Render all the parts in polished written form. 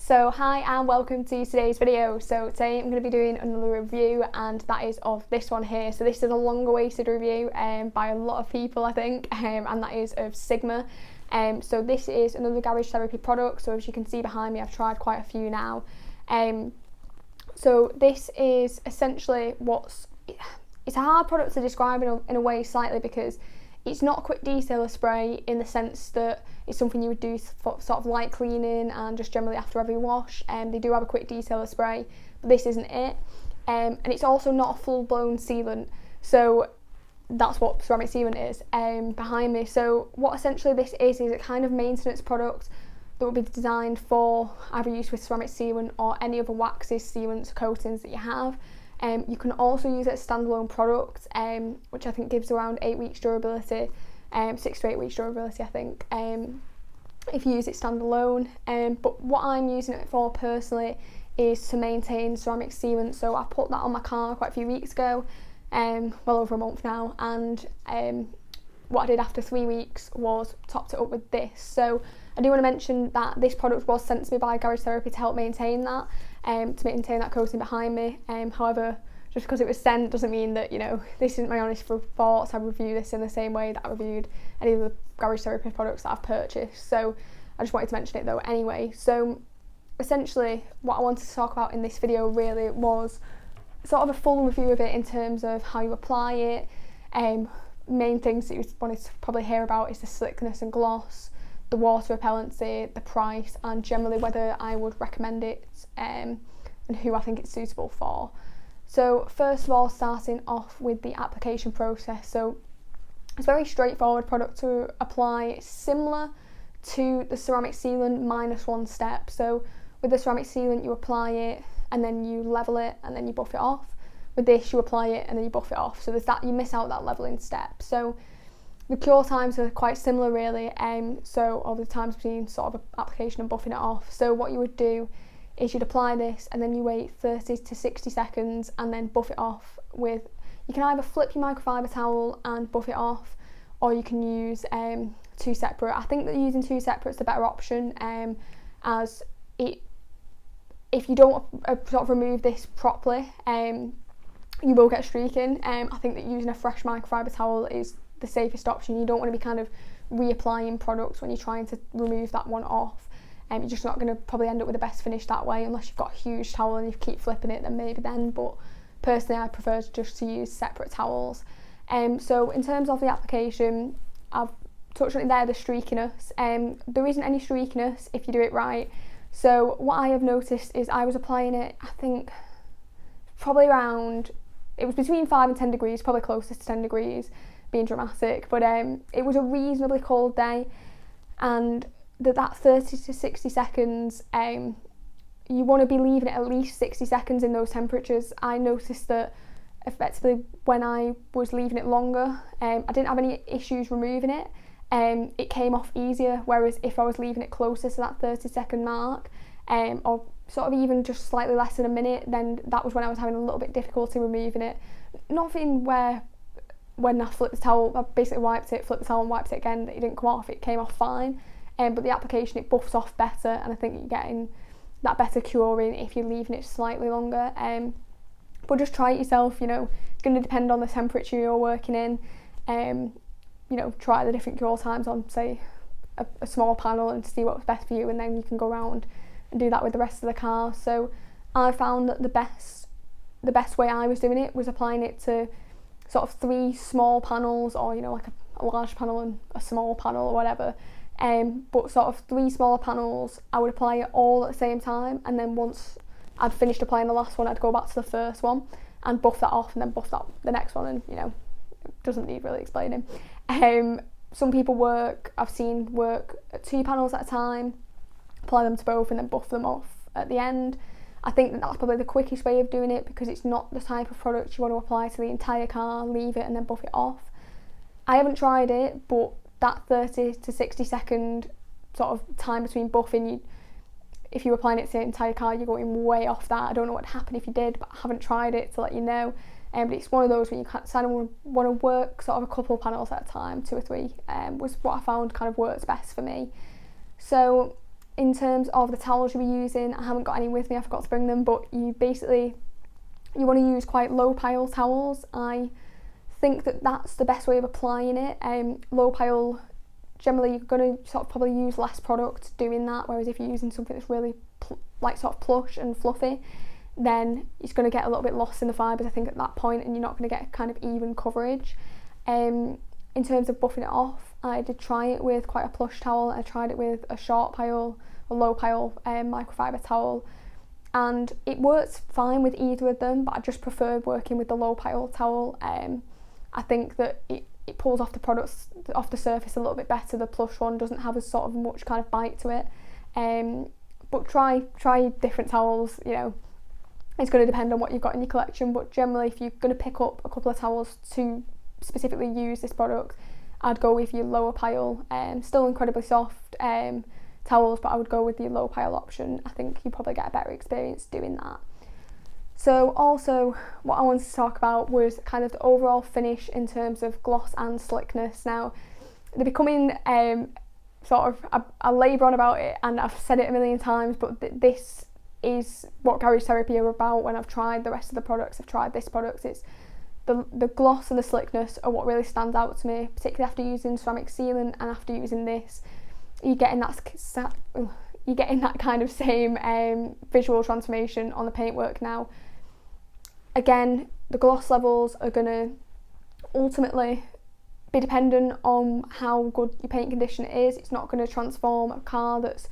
So hi and welcome to today's video. So today I'm going to be doing another review, and that is of this one here. So this is a long awaited review by a lot of people, I think, and that is of Sigma. So this is another garage therapy product. So as you can see behind me, I've tried quite a few now. So this is essentially it's a hard product to describe in a way slightly, because it's not a quick detailer spray in the sense that it's something you would do for sort of light cleaning and just generally after every wash. They do have a quick detailer spray, but this isn't it. And it's also not a full-blown sealant. So that's what ceramic sealant is behind me. So what essentially this is a kind of maintenance product that will be designed for either use with ceramic sealant or any other waxes, sealants, coatings that you have. You can also use it as a standalone product, which I think gives around 8 weeks durability, 6 to 8 weeks durability I think, if you use it standalone. But what I'm using it for personally is to maintain ceramic sealant. So I put that on my car quite a few weeks ago, well over a month now, and what I did after 3 weeks was topped it up with this. So I do want to mention that this product was sent to me by Garage Therapy to help maintain that, to maintain that coating behind me. However, just because it was sent doesn't mean that, you know, this isn't my honest thoughts. I review this in the same way that I reviewed any of the Garage Therapy products that I've purchased. So I just wanted to mention it though anyway. So essentially what I wanted to talk about in this video really was sort of a full review of it in terms of how you apply it. Main things that you wanted to probably hear about is the slickness and gloss, the water repellency, the price, and generally whether I would recommend it and who I think it's suitable for. So first of all, starting off with the application process. So it's a very straightforward product to apply. It's similar to the ceramic sealant minus one step. So with the ceramic sealant you apply it and then you level it and then you buff it off. With this you apply it and then you buff it off. So there's that, you miss out that leveling step. So the cure times are quite similar really, so all the times between sort of application and buffing it off. So what you would do is you'd apply this and then you wait 30 to 60 seconds and then buff it off with, you can either flip your microfiber towel and buff it off, or you can use two separate. I think that using two separate is the better option, as it, if you don't sort of remove this properly, you will get streaking. I think that using a fresh microfiber towel is the safest option. You don't want to be kind of reapplying products when you're trying to remove that one off. You're just not going to probably end up with the best finish that way, unless you've got a huge towel and you keep flipping it, then maybe then, but personally I prefer just to use separate towels. So in terms of the application, I've touched on it there, the streakiness. There isn't any streakiness if you do it right. So what I have noticed is I was applying it, I think probably around, it was between 5 and 10 degrees, probably closest to 10 degrees, being dramatic, but it was a reasonably cold day, and that 30 to 60 seconds, you want to be leaving it at least 60 seconds in those temperatures. I noticed that effectively when I was leaving it longer, I didn't have any issues removing it. It came off easier, whereas if I was leaving it closer to that 30-second mark, or sort of even just slightly less than a minute, then that was when I was having a little bit difficulty removing it. Nothing where when I flipped the towel, I basically wiped it, flipped the towel and wiped it again, that it didn't come off, it came off fine. But the application, it buffs off better, and I think you're getting that better curing if you're leaving it slightly longer. But just try it yourself, you know, it's going to depend on the temperature you're working in. You know, try the different cure times on, say, a small panel and see what's best for you, and then you can go around and do that with the rest of the car. So I found that the best way I was doing it was applying it to sort of 3 small panels, or, you know, like a large panel and a small panel or whatever. But sort of 3 smaller panels, I would apply it all at the same time, and then once I'd finished applying the last one, I'd go back to the first one and buff that off, and then buff that the next one, and, you know, it doesn't need really explaining. Some people I've seen work at 2 panels at a time, apply them to both and then buff them off at the end. I think that that's probably the quickest way of doing it, because it's not the type of product you want to apply to the entire car, leave it and then buff it off. I haven't tried it, but that 30 to 60 second sort of time between buffing, if you're applying it to the entire car, you're going way off that. I don't know what would happen if you did, but I haven't tried it to let you know. But it's one of those where you kind of want to work sort of a couple panels at a time, 2 or 3, was what I found kind of works best for me. So in terms of the towels you'll be using, I haven't got any with me, I forgot to bring them, but you want to use quite low pile towels. I think that that's the best way of applying it. Low pile, generally you're going to sort of probably use less product doing that, whereas if you're using something that's really like sort of plush and fluffy, then it's going to get a little bit lost in the fibres, I think, at that point, and you're not going to get kind of even coverage. In terms of buffing it off, I did try it with quite a plush towel. I tried it with a short pile, a low pile microfiber towel, and it works fine with either of them, but I just preferred working with the low pile towel. I think that it pulls off the products off the surface a little bit better. The plush one doesn't have as sort of much kind of bite to it. But try different towels, you know. It's going to depend on what you've got in your collection, but generally if you're going to pick up a couple of towels to specifically use this product, I'd go with your lower pile. Still incredibly soft towels, but I would go with the low pile option. I think you probably get a better experience doing that. So also what I wanted to talk about was kind of the overall finish in terms of gloss and slickness. Now they're becoming I labour on about it, and I've said it a million times, but this is what garage therapy are about. When I've tried the rest of the products, I've tried this product, it's the gloss and the slickness are what really stands out to me, particularly after using ceramic sealant and after using this. You're getting that kind of same visual transformation on the paintwork now. Again, the gloss levels are going to ultimately be dependent on how good your paint condition is. It's not going to transform a car that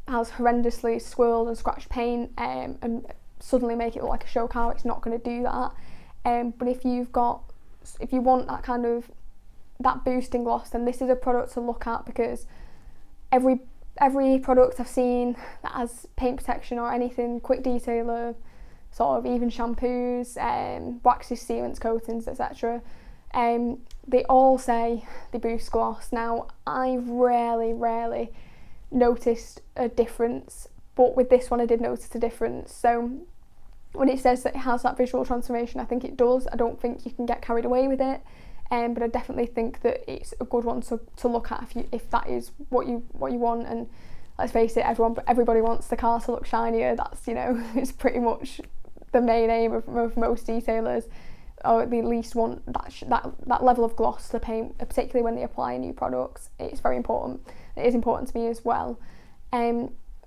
has horrendously swirled and scratched paint and suddenly make it look like a show car. It's not going to do that. But if you want that kind of that boost in gloss, then this is a product to look at, because every product I've seen that has paint protection or anything, quick detailer, sort of even shampoos, waxes, sealants, coatings, etc., they all say they boost gloss. Now I rarely noticed a difference, but with this one I did notice a difference. So when it says that it has that visual transformation, I think it does. I don't think you can get carried away with it, but I definitely think that it's a good one to look at if that is what you want. And let's face it, everybody wants the car to look shinier. That's, you know, it's pretty much the main aim of most detailers, or at least want that level of gloss to the paint, particularly when they apply new products. It's very important. It is important to me as well.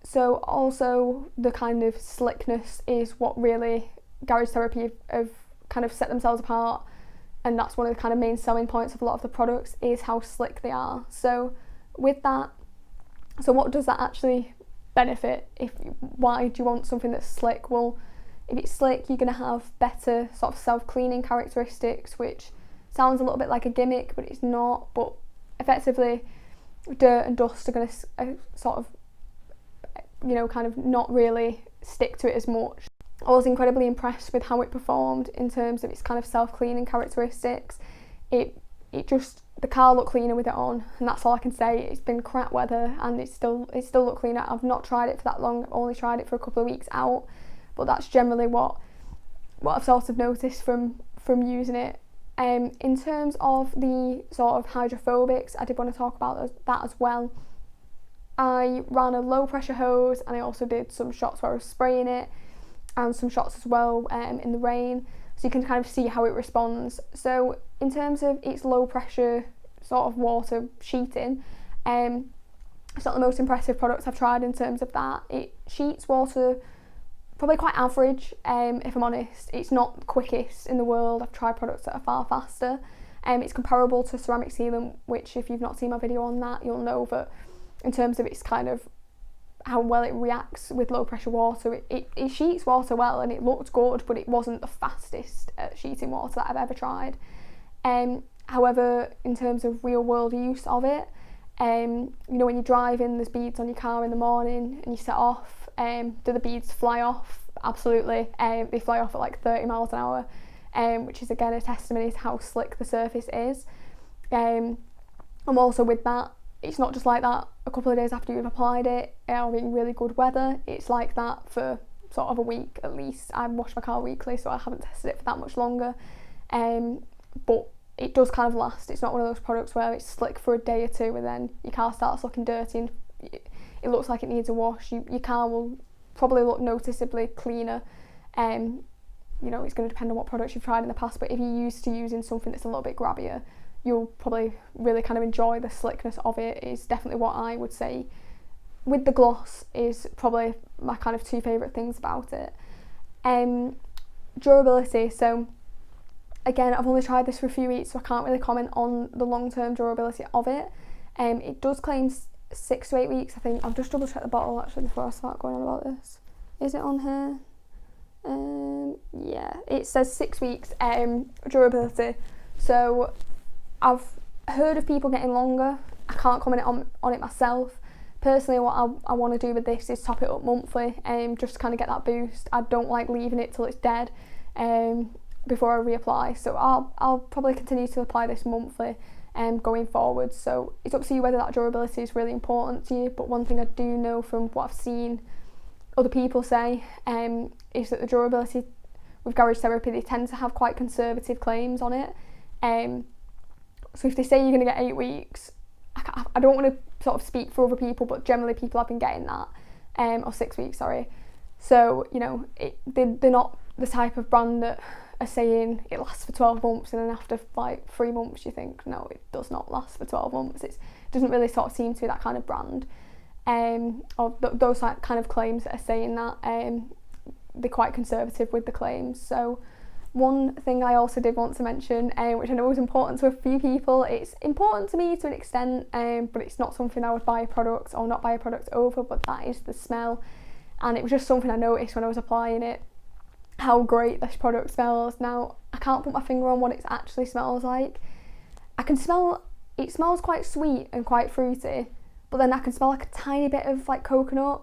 So also the kind of slickness is what really garage therapy have kind of set themselves apart, and that's one of the kind of main selling points of a lot of the products, is how slick they are. So with that, so what does that actually benefit? Why do you want something that's slick? Well, if it's slick, you're going to have better sort of self-cleaning characteristics, which sounds a little bit like a gimmick, but it's not. But effectively, dirt and dust are going to sort of, you know, kind of not really stick to it as much. I was incredibly impressed with how it performed in terms of its kind of self-cleaning characteristics. The car looked cleaner with it on, and that's all I can say. It's been crap weather and it still looked cleaner. I've not tried it for that long. I've only tried it for a couple of weeks out, but that's generally what I've sort of noticed from using it. In terms of the sort of hydrophobics, I did want to talk about that as well. I ran a low pressure hose, and I also did some shots where I was spraying it, and some shots as well in the rain, so you can kind of see how it responds. So in terms of its low pressure sort of water sheeting, it's not the most impressive products I've tried in terms of that. It sheets water probably quite average, if I'm honest. It's not the quickest in the world. I've tried products that are far faster. It's comparable to ceramic sealant, which if you've not seen my video on that, you'll know that in terms of its kind of how well it reacts with low pressure water, it sheets water well, and it looked good, but it wasn't the fastest at sheeting water that I've ever tried. However, in terms of real world use of it, you know, when you're driving, there's beads on your car in the morning and you set off, do the beads fly off? Absolutely. They fly off at like 30 miles an hour, which is again a testimony to how slick the surface is. And also with that, it's not just like that a couple of days after you've applied it, or in really good weather. It's like that for sort of a week at least. I wash my car weekly, so I haven't tested it for that much longer. But it does kind of last. It's not one of those products where it's slick for a day or two and then your car starts looking dirty, and it looks like it needs a wash, your car will probably look noticeably cleaner. You know, it's going to depend on what products you've tried in the past, but if you're used to using something that's a little bit grabbier, you'll probably really kind of enjoy the slickness of it. Is definitely what I would say. With the gloss is probably my kind of two favourite things about it. Durability, so again, I've only tried this for a few weeks, so I can't really comment on the long-term durability of it. It does claim 6 to 8 weeks, I think. I'll just double check the bottle actually before I start going on about this. Is it on here? Yeah, it says 6 weeks durability. So I've heard of people getting longer. I can't comment on it myself. Personally, what I want to do with this is top it up monthly, just to kind of get that boost. I don't like leaving it till it's dead before I reapply. So I'll probably continue to apply this monthly going forward. So it's up to you whether that durability is really important to you. But one thing I do know from what I've seen other people say is that the durability with garage therapy, they tend to have quite conservative claims on it. So if they say you're going to get 8 weeks, I don't want to sort of speak for other people, but generally people have been getting that, or 6 weeks, sorry. So, you know, they're not the type of brand that are saying it lasts for 12 months and then after like 3 months you think, no, it does not last for 12 months. It doesn't really sort of seem to be that kind of brand. Or those kind of claims that are saying that, they're quite conservative with the claims. So one thing I also did want to mention, which I know is important to a few people, it's important to me to an extent, but it's not something I would buy a product or not buy a product over, but that is the smell. And it was just something I noticed when I was applying it, how great this product smells. Now, I can't put my finger on what it actually smells like. I can smell, it smells quite sweet and quite fruity, but then I can smell like a tiny bit of like coconut.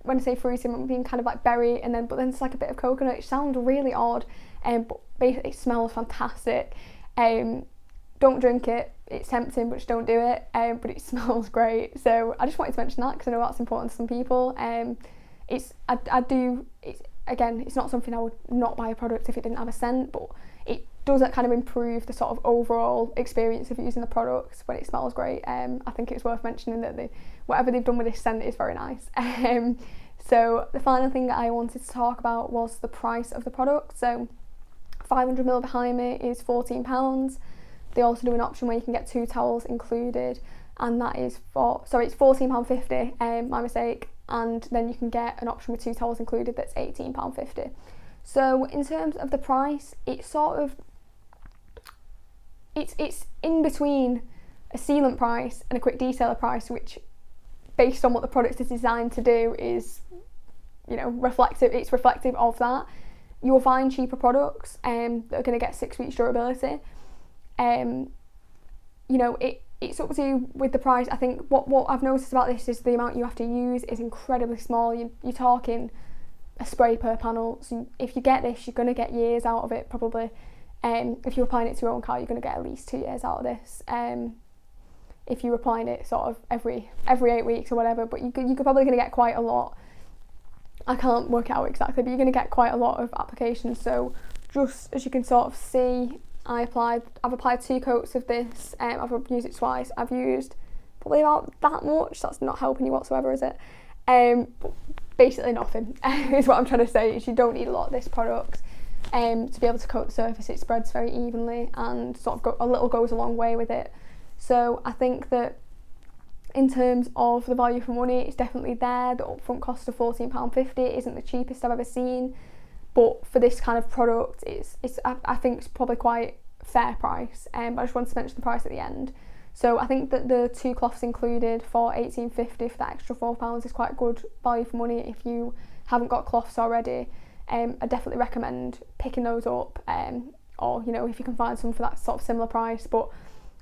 When I say fruity, I'm being kind of like berry, but then it's like a bit of coconut. It sounds really odd, but basically it smells fantastic. Don't drink it, it's tempting, but just don't do it. But it smells great. So I just wanted to mention that because I know that's important to some people. It's not something I would not buy a product if it didn't have a scent, but it does kind of improve the sort of overall experience of using the product when it smells great. I think it's worth mentioning that whatever they've done with this scent is very nice. So the final thing that I wanted to talk about was the price of the product. So 500ml behind me is £14. They also do an option where you can get 2 towels included, and that is it's £14.50, my mistake, and then you can get an option with 2 towels included that's £18.50. So in terms of the price, it's sort of, it's in between a sealant price and a quick detailer price, which based on what the product is designed to do is, you know, it's reflective of that. You'll find cheaper products that are going to get 6 weeks durability. You know, it's up to you with the price. I think what I've noticed about this is the amount you have to use is incredibly small. You're talking a spray per panel, so if you get this, you're going to get years out of it probably. If you're applying it to your own car, you're going to get at least 2 years out of this. If you're applying it sort of every 8 weeks or whatever, but you're probably going to get quite a lot. I can't work it out exactly, but you're going to get quite a lot of applications. So just as you can sort of see, I've applied 2 coats of this. I've used it twice. I've used probably about that much. That's not helping you whatsoever, is it? But basically nothing is what I'm trying to say. Is you don't need a lot of this product to be able to coat the surface. It spreads very evenly and sort of a little goes a long way with it. So I think that in terms of the value for money, it's definitely there. The upfront cost of £14.50 isn't the cheapest I've ever seen, but for this kind of product, I think it's probably quite fair price. But I just wanted to mention the price at the end. So I think that the 2 cloths included for £18.50 for that extra £4 is quite good value for money if you haven't got cloths already. I definitely recommend picking those up, or you know, if you can find some for that sort of similar price. But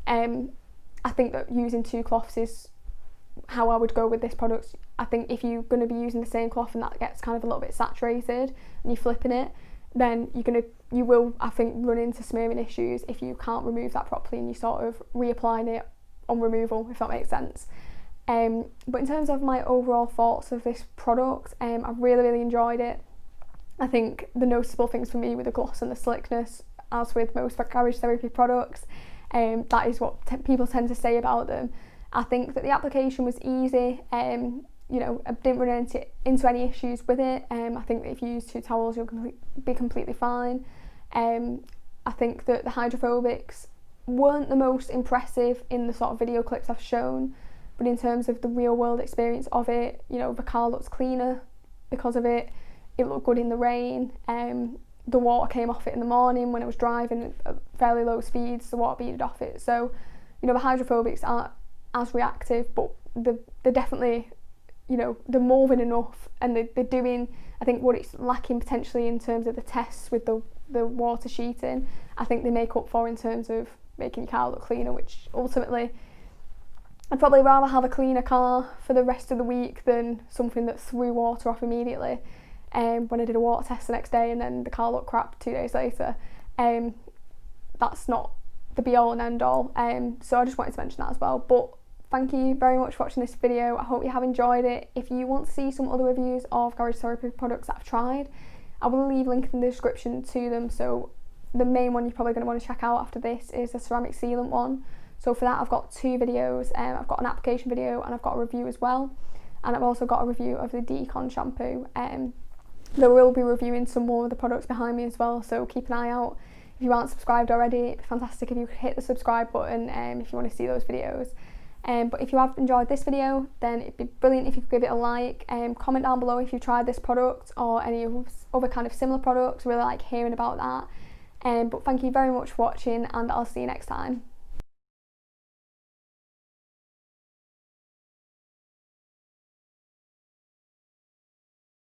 I think that using 2 cloths is how I would go with this product. I think if you're going to be using the same cloth and that gets kind of a little bit saturated and you're flipping it, then you will, I think, run into smearing issues if you can't remove that properly and you sort of reapplying it on removal, if that makes sense. But in terms of my overall thoughts of this product, I've really enjoyed it. I think the noticeable things for me were the gloss and the slickness, as with most garage therapy products. That is what people tend to say about them. I think that the application was easy. You know, I didn't run into any issues with it. I think that if you use 2 towels, you'll be completely fine. I think that the hydrophobics weren't the most impressive in the sort of video clips I've shown, but in terms of the real world experience of it, you know, the car looks cleaner because of it. It looked good in the rain. The water came off it in the morning when I was driving at fairly low speeds. The water beaded off it. So, you know, the hydrophobics aren't as reactive, but they're definitely, you know, they're more than enough, and they're doing, I think, what it's lacking potentially in terms of the tests with the water sheeting. I think they make up for in terms of making your car look cleaner, which ultimately I'd probably rather have a cleaner car for the rest of the week than something that threw water off immediately. When I did a water test the next day and then the car looked crap 2 days later, that's not the be all and end all. So I just wanted to mention that as well. But thank you very much for watching this video. I hope you have enjoyed it. If you want to see some other reviews of garage therapy products that I've tried, I will leave a link in the description to them. So the main one you're probably going to want to check out after this is the ceramic sealant one. So for that I've got 2 videos. I've got an application video and I've got a review as well. And I've also got a review of the Decon shampoo. There will be reviewing some more of the products behind me as well, so keep an eye out. If you aren't subscribed already, it'd be fantastic if you could hit the subscribe button if you want to see those videos. But if you have enjoyed this video, then it'd be brilliant if you could give it a like. Comment down below if you've tried this product or any other kind of similar products. Really like hearing about that. But thank you very much for watching, and I'll see you next time.